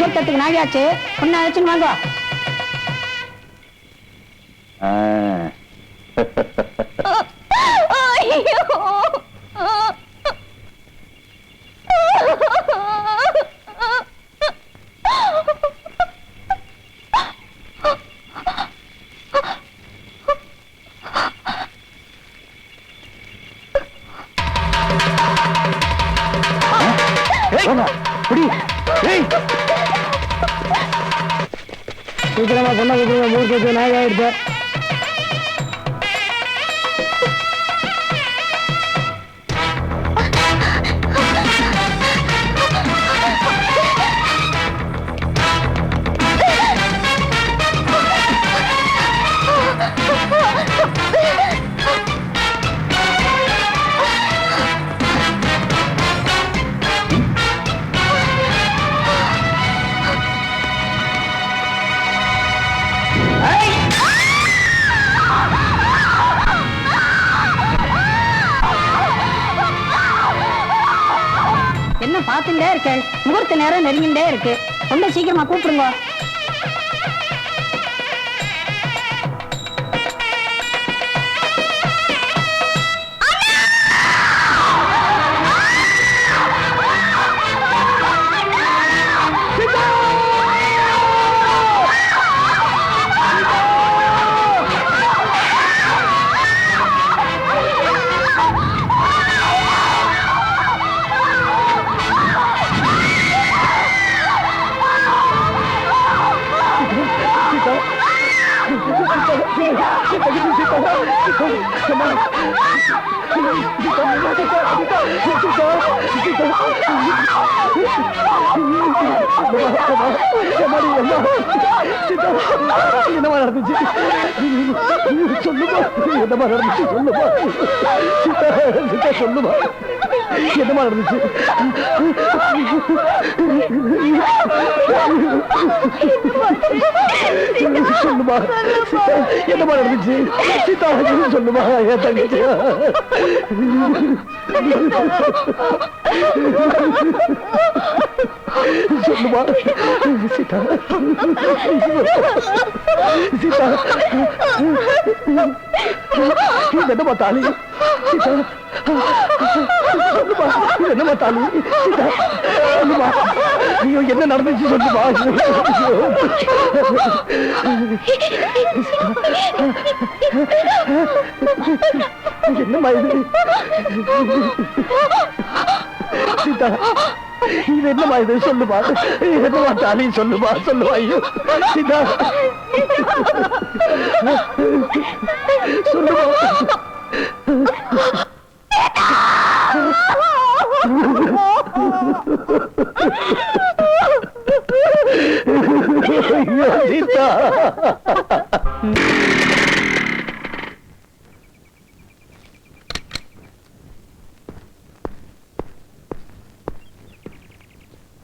முகூர்த்தத்துக்கு நாயாச்சு. ஒன்னு அழைச்சுன்னு வாங்க. சீக்கிரமா பொண்ணை கூப்பிடுங்க, முகூர்த்தத்துக்கு நாய் ஆயிடுச்சு. என்ன பார்த்துட்டே இருக்கேன், முகூர்த்த நேரம் நெருங்கிட்டே இருக்கு. ரொம்ப சீக்கிரமா கூப்பிடுங்க. என்னமா நடந்துச்சு சொல்லுமா? என்னமா நடந்துச்சு சொல்லுமா? சொல்லுமா என்னமா நடந்துச்சு? சொல்லுமா என்னமா நடந்துச்சு? சீதா சொல்லுமா என் தங்கச்சி. சொல்லுமா சீதா. சீதா என்னமா தாலி? சீதா சொல்லுமா என்னமா தாலி? சீதா சொல்லுமா. ஐயோ என்ன நடந்துச்சு சொல்லுமா. என்னமா இது? சீதா இது என்னமா இது சொல்லுமா. என்னமா தாலி சொல்லுமா. சொல்லுவா. ஐயோ சீதா சொல்லுமா. சீதா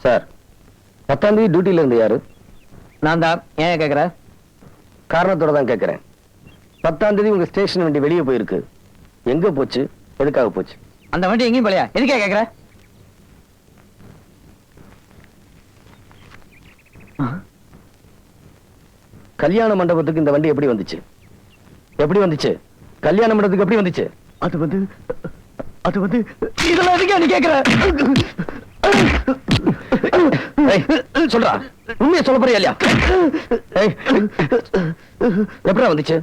சார், 10ஆம் தேதி டியூட்டில இருந்து யாரு? நான் தான். ஏன் கேக்குற? காரணத்தோட தான் கேக்குறேன். 10ஆம் தேதி உங்க ஸ்டேஷன் வண்டி வெளியே போயிருக்கு. எங்க போச்சு? எதுக்காக போச்சு? அந்த வண்டி எங்கேயும் போலையா? எதுக்கே கேக்குற? கல்யாண மண்டபத்துக்கு இந்த வண்டி எப்படி வந்துச்சு? எப்படி வந்துச்சு? கல்யாண மண்டபத்துக்கு எப்படி வந்துச்சு? அது வந்து இதெல்லாம் எதுக்கே நீ கேக்குற? சொல்றா, உண்மையை சொல்ல போறியா இல்லையா? எப்படா வந்துச்சு?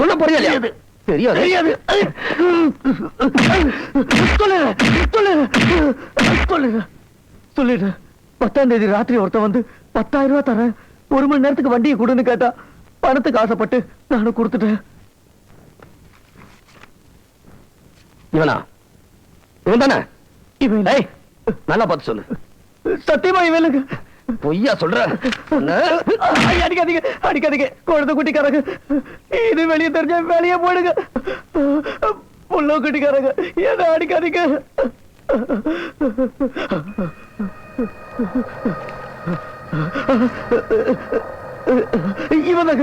சொல்ல போறியா இல்லையா? தெரியாது. சொல்லிடு. 10ஆம் தேதி ராத்திரி ஒருத்த வந்து 10,000 ரூபாய் தரேன், 1 மணி நேரத்துக்கு வண்டியை கொடுன்னு கேட்டா, பணத்துக்கு ஆசைப்பட்டு நானும் கொடுத்துட்டேன். இவனா? இவன் தானே? இவன் நல்லா பார்த்து சொல்லு. சத்தியமா இவனுக்கு பொய்யா சொல்ற? அடிக்காதீங்க குழந்தை குட்டிக்காரங்க. இது வெளியே தெரிஞ்ச வெளியே போடுங்க. புள்ள குட்டிக்காரங்க என்ன அடிக்காதீங்க. இவனாக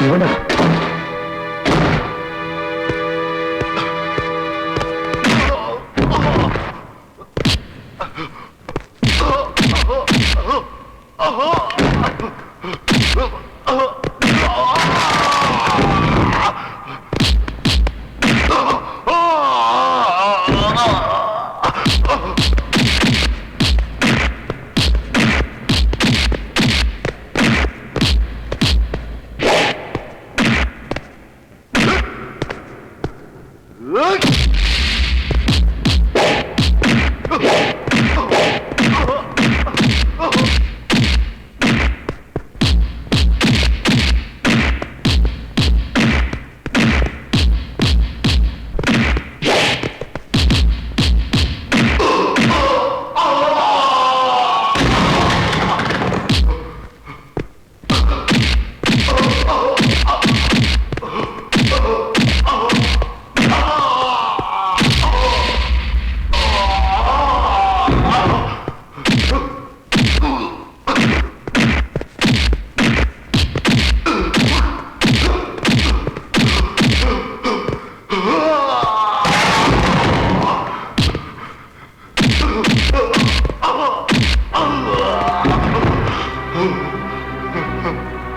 இவனா?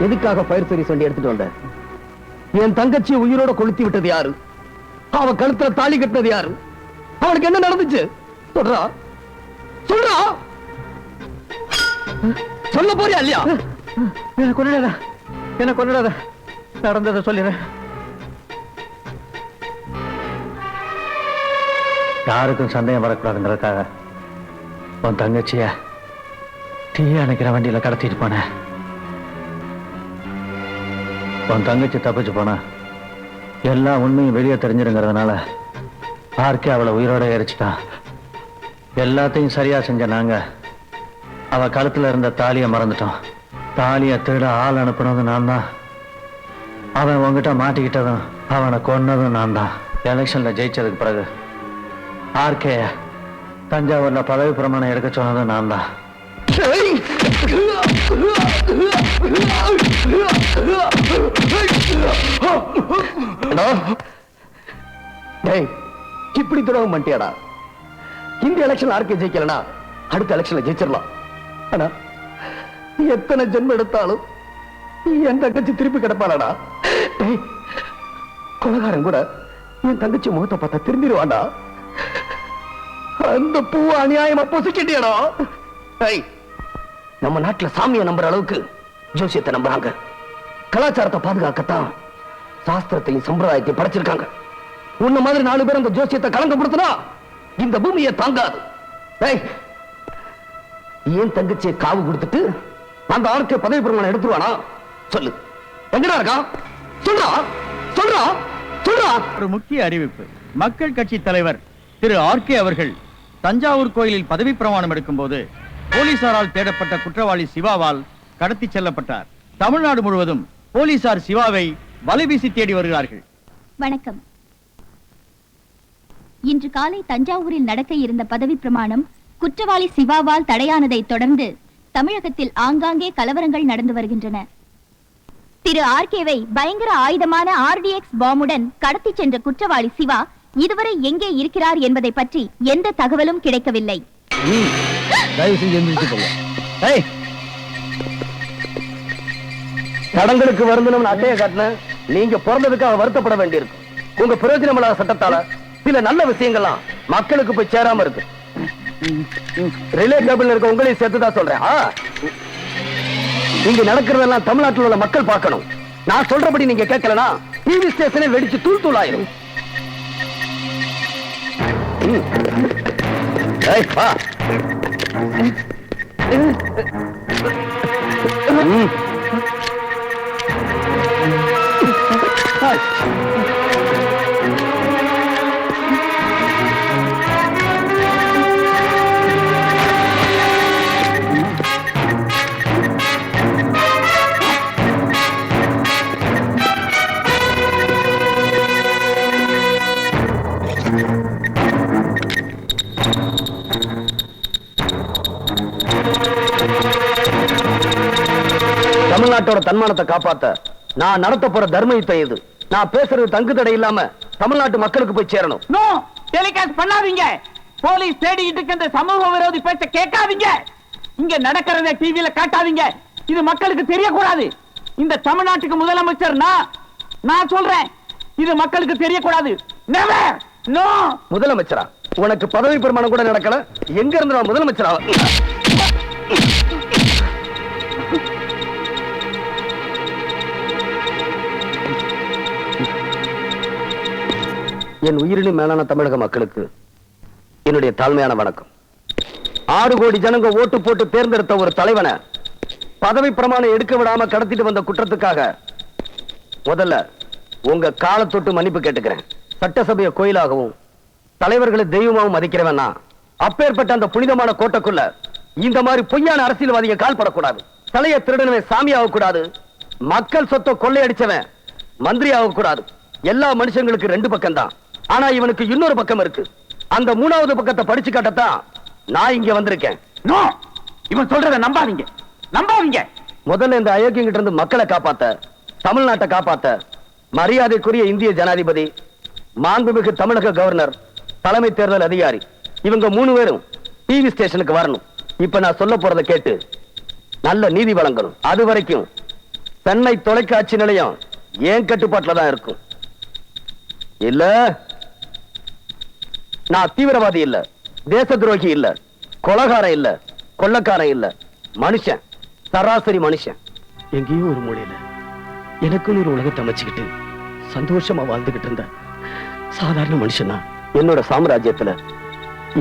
எதுக்காக ஃபயர் சர்வீஸ் வண்டி எடுத்துட்டு வந்த? என் தங்கச்சி உயிரோட கொளுத்தி விட்டது யாரு? அவ கழுத்துல தாலி கட்டினது யாரு? அவளுக்கு என்ன நடந்துச்சு? சொல்றா, சொல்றா, சொல்ல போறியா இல்லையா? என்ன கொண்டாட, என்ன கொண்டாட, நடந்ததை சொல்லிடுறேன். யாருக்கும் சந்தேகம் வரக்கூடாதுங்கிறதுக்காக உன் தங்கச்சிய தீ அணைக்கிற வண்டியில கடத்திட்டு போனேன். உன் தங்கச்சி தப்பிச்சு போனா எல்லா உண்மையும் வெளியே தெரிஞ்சிருங்கிறதுனால ஆர்கே அவளை உயிரோட எரிச்சிட்டான். எல்லாத்தையும் சரியா செஞ்ச நாங்க அவ கழுத்துல இருந்த தாலியை மறந்துட்டோம். தாலியை திருட ஆள் அனுப்புனதும் நான் தான். அவன் உங்ககிட்ட மாட்டிக்கிட்டதும் அவனை கொன்னதும் நான் தான். எலெக்ஷன்ல ஜெயிச்சதுக்கு பிறகு ஆர்கே தஞ்சாவூர்ல பதவி பிரமாணம் எடுக்க சொன்னதும் நான் தான். இப்படி துரோகம் பண்ணிட்டியாடா? இந்த எலெக்ஷன் ஆர்கே ஜெயிக்கலனா அடுத்த எலெக்ஷன்ல ஜெயிச்சிடலாம். ஆனா எத்தனை ஜென்மம் எடுத்தாலும் என் தங்கச்சி திருப்பி கிடப்பாளடா. கொலகாரன் கூட என் தங்கச்சி முகத்தை பார்த்தா திரும்பிடுவாண்டா. அந்த பூவை அநியாயமா பொசுக்கிட்டியடா. நம்ம நாட்டுல சாமியை நம்புற அளவுக்கு ஜோசியத்தை நம்புறாங்க. கலாச்சாரத்தை பாதுகாக்கத்தான் சாஸ்திரத்தையும் சம்பிரதாயத்தையும் படைச்சிருக்காங்க. உன்ன மாதிரி 4 பேர் அந்த ஜோசியத்தை கலங்கப்படுத்தினா இந்த பூமியை தாங்காது. ஏன் தங்கச்சியை காவு கொடுத்துட்டு அந்த ஆளுக்கு பதவி பிரமாணம் எடுத்துருவானா? சொல்லு, எங்கடா இருக்கா? சொல்றா, சொல்றா, சொல்றா. ஒரு முக்கிய அறிவிப்பு. மக்கள் கட்சி தலைவர் திரு ஆர்கே அவர்கள் தஞ்சாவூர் கோயிலில் பதவி பிரமாணம் எடுக்கும் போது போலீசாரால் தேடப்பட்ட குற்றவாளி சிவாவால் கடத்தி செல்லப்பட்டார். தமிழ்நாடு முழுவதும் போலீசார் சிவாவை வலைவீசி தேடி வருகிறார்கள். வணக்கம். இன்று காலை தஞ்சாவூரில் நடக்க இருந்த பதவி பிரமாணம் குற்றவாளி சிவாவால் தடையானதை தொடர்ந்து தமிழகத்தில் ஆங்காங்கே கலவரங்கள் நடந்து வருகின்றன. திரு ஆர்கேவை பயங்கர ஆயுதமான RDX பாம்புடன் கடத்தி சென்ற குற்றவாளி சிவா இதுவரை எங்கே இருக்கிறார் என்பதை பற்றி எந்த தகவலும் கிடைக்கவில்லை. தடங்களுக்கு வருந்தனும் அட்டையை காட்டின நீங்க பிறந்ததுக்காக வருத்தப்பட வேண்டியிருக்கு. உங்க பிரயோஜனம் இல்லாத சட்டத்தால சில நல்ல விஷயங்கள்லாம் மக்களுக்கு போய் சேராம இருக்கு. ரிலே கேபிள் இருக்க உங்களையும் சேர்த்துதான் சொல்றேன். இங்க நடக்கிறதெல்லாம் தமிழ்நாட்டில் உள்ள மக்கள் பார்க்கணும். நான் சொல்றபடி நீங்க கேட்கலனா டிவி ஸ்டேஷனே வெடிச்சு தூள் தூள் ஆயிரும். தமிழ்நாட்டோட தன்மானத்தை காப்பாத்த நான் நடத்த போற தர்ம யுத்தம் இது. நான் பேசுறது தங்கு தடை இல்லாம தமிழ்நாட்டு மக்களுக்கு போய் சேரணும். நோ டெலிகாஸ்ட் பண்ணாதீங்க. போலீஸ் தேடிட்டு இருக்க சமூக விரோதி பேச்ச கேட்காதீங்க. இங்க நடக்கிறத டிவில காட்டாதீங்க. இது மக்களுக்கு தெரியக்கூடாது. இந்த தமிழ்நாட்டுக்கு முதலமைச்சர் நான் சொல்றேன். இது மக்களுக்கு தெரியக்கூடாது. நெவர். நோ. முதலமைச்சரா? உனக்கு பதவி பிரமாணம் கூட நடக்கல. எங்க இருந்து நான் முதலமைச்சரா? என் உயிரினும் மேலான தமிழக மக்களுக்கு என்னுடைய தாழ்மையான வணக்கம். 6 கோடி ஜனங்க ஓட்டு போட்டு தேர்ந்தெடுத்த ஒரு தலைவனை பதவி பிரமாணம் எடுக்க விடாம கடத்திட்டு வந்த குற்றத்துக்காக முதல்ல உங்க காலை தொட்டு மன்னிப்பு கேட்டுக்கிறேன். சட்டசபையை கோயிலாகவும் தலைவர்களை தெய்வமாகவும் மதிக்கிறவனா அப்பேற்பட்ட அந்த புனிதமான கோட்டைக்குள்ள இந்த மாதிரி பொய்யான அரசியல்வாதிகள் கால்படக்கூடாது. தலையை திருடனவன் சாமி ஆகக்கூடாது. மக்கள் சொத்தை கொள்ளையடிச்சவன் மந்திரி ஆகக்கூடாது. எல்லா மனுஷங்களுக்கு 2 பக்கம் தான். ஆனா இவனுக்கு இன்னொரு பக்கம் இருக்கு. அந்த 3வது பக்கத்தை படிச்சு காட்டத்தான் நான் இங்க வந்திருக்கேன். நோ. இவன் சொல்றத நம்பாதீங்க. நம்பாதீங்க. முதல்ல இந்த அயோக்கியங்கிட்ட இருந்து மக்களை காப்பாத்த, தமிழ்நாட்டை காப்பாத்த மரியாதைக்குரிய இந்திய ஜனாதிபதி, மாண்புமிகு தமிழக கவர்னர், தலைமை தேர்தல் அதிகாரி இவங்க 3 பேரும் டிவி ஸ்டேஷனுக்கு வரணும். இப்ப நான் சொல்ல போறதை கேட்டு நல்ல நீதி வழங்கணும். அது வரைக்கும் சென்னை தொலைக்காட்சி நிலையம் ஏன் கட்டுப்பாட்டுல தான் இருக்கும். இல்ல நான் தீவிரவாதி இல்ல, தேச துரோகி இல்ல, கொலகாரன் இல்ல, கொள்ளக்காரன் இல்ல, மனுஷன், சராசரி மனுஷன். எங்கேயோ ஒரு மூலையில எனக்குன்னு ஒரு உலகத்தை அமைச்சுக்கிட்டு சந்தோஷமா வாழ்ந்துகிட்டு இருந்த சாதாரண மனுஷனா. என்னோட சாம்ராஜ்யத்துல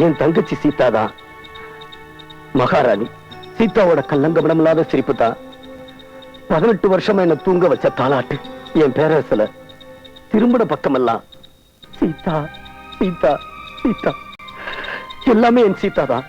என் தங்கச்சி சீதா தான் மகாராணி. சீதாவோட கல்லங்கமனம் இல்லாத சிரிப்பு தான் 18 வருஷமா என்ன தூங்க வச்ச தாலாட்டு. என் பேரரசுல திரும்பின பக்கமெல்லாம் சீதா சீதா சீதா, எல்லாமே என் சீதா தான்.